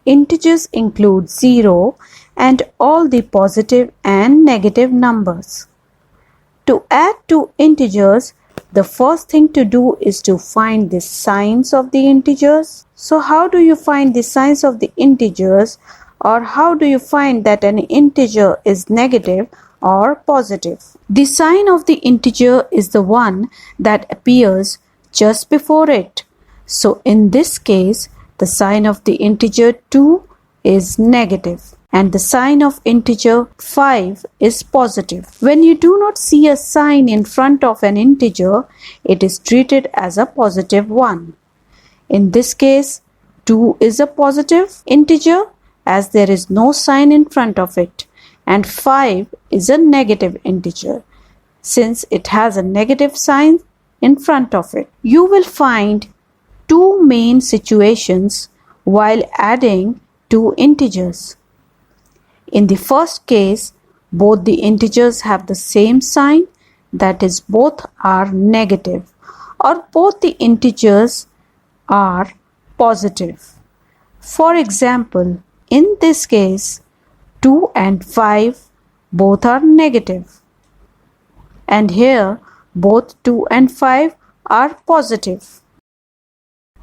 Integers include 0 and all the positive and negative numbers. To add two integers, the first thing to do is to find the signs of the integers. So how do you find the signs of the integers, or how do you find that an integer is negative or positive? The sign of the integer is the one that appears just before it. So in this case, the sign of the integer 2 is negative and the sign of integer 5 is positive. When you do not see a sign in front of an integer, it is treated as a positive one. In this case, 2 is a positive integer as there is no sign in front of it, and 5 is a negative integer since it has a negative sign in front of it. You will find two main situations while adding two integers. In the first case, both the integers have the same sign, that is, both are negative, or both the integers are positive. For example, in this case, 2 and 5 both are negative, and here both 2 and 5 are positive.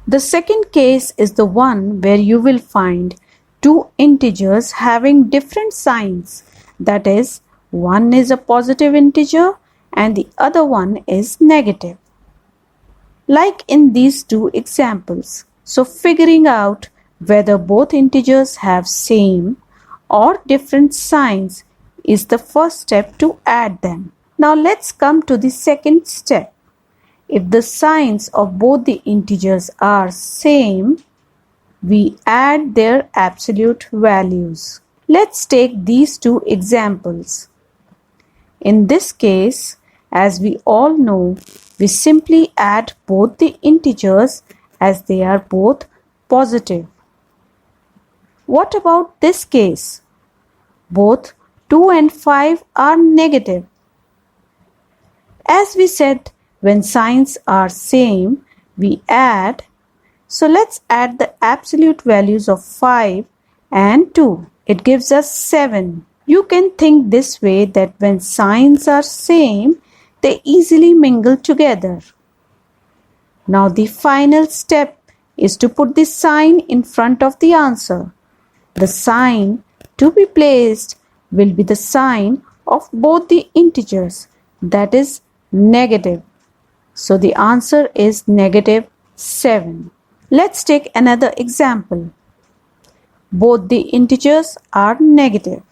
The second case is the one where you will find two integers having different signs, that is, one is a positive integer and the other one is negative, like in these two examples. So figuring out whether both integers have same or different signs is the first step to add them. Now let's come to the second step. If the signs of both the integers are same, we add their absolute values. Let's take these two examples. In this case, as we all know, we simply add both the integers as they are both positive. What about this case? Both 2 and 5 are negative. As we said, when signs are same, we add. So let's add the absolute values of 5 and 2. It gives us 7. You can think this way, that when signs are same, they easily mingle together. Now the final step is to put the sign in front of the answer. The sign to be placed will be the sign of both the integers, that is negative. So the answer is negative 7. Let's take another example. Both the integers are negative.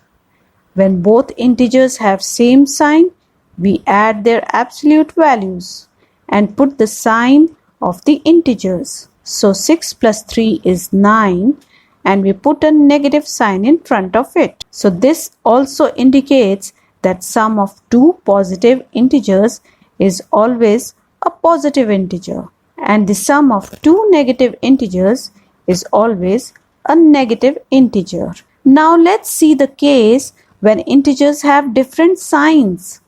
When both integers have same sign, we add their absolute values and put the sign of the integers. So 6 plus 3 is 9 and we put a negative sign in front of it. So this also indicates that sum of two positive integers is always a positive integer, and the sum of two negative integers is always a negative integer. Now let's see the case when integers have different signs.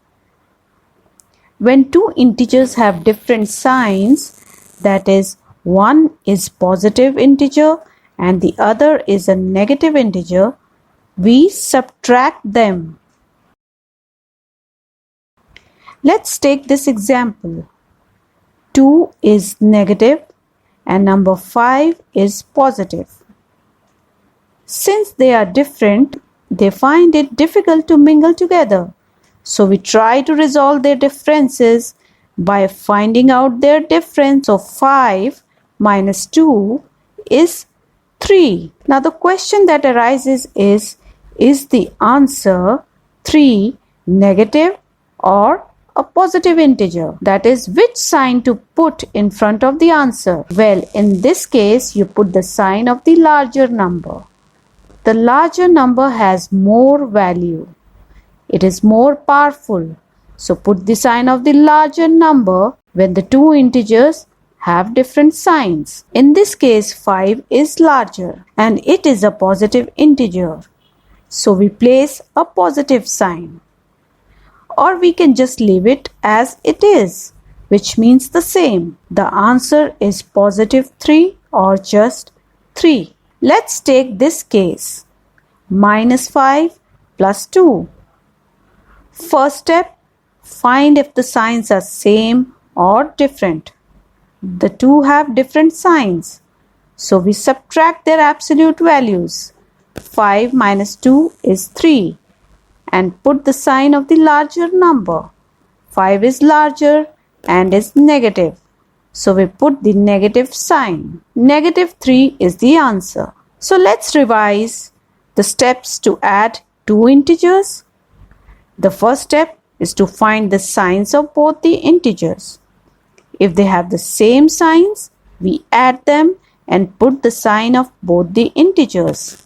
When two integers have different signs, that is, one is positive integer and the other is a negative integer, we subtract them. Let's take this example. 2 is negative and number 5 is positive. Since they are different, they find it difficult to mingle together. So we try to resolve their differences by finding out their difference. So 5 minus 2 is 3. Now the question that arises is the answer 3 negative or a positive integer? That is, which sign to put in front of the answer? Well, in this case, you put the sign of the larger number. The larger number has more value. It is more powerful. So put the sign of the larger number when the two integers have different signs. In this case, 5 is larger and it is a positive integer. So we place a positive sign. or we can just leave it as it is, which means the same. The answer is positive 3 or just 3. Let's take this case. Minus 5 plus 2. First step, find if the signs are same or different. The two have different signs, so we subtract their absolute values. 5 minus 2 is 3 and put the sign of the larger number. 5 is larger and is negative, so we put the negative sign. Negative 3 is the answer. So let's revise the steps to add two integers. The first step is to find the signs of both the integers. If they have the same signs, we add them and put the sign of both the integers.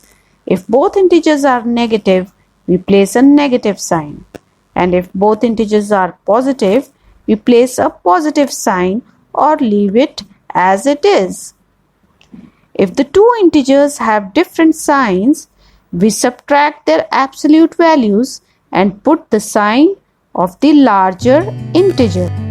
If both integers are negative, we place a negative sign. And if both integers are positive, we place a positive sign or leave it as it is. If the two integers have different signs, we subtract their absolute values and put the sign of the larger integer.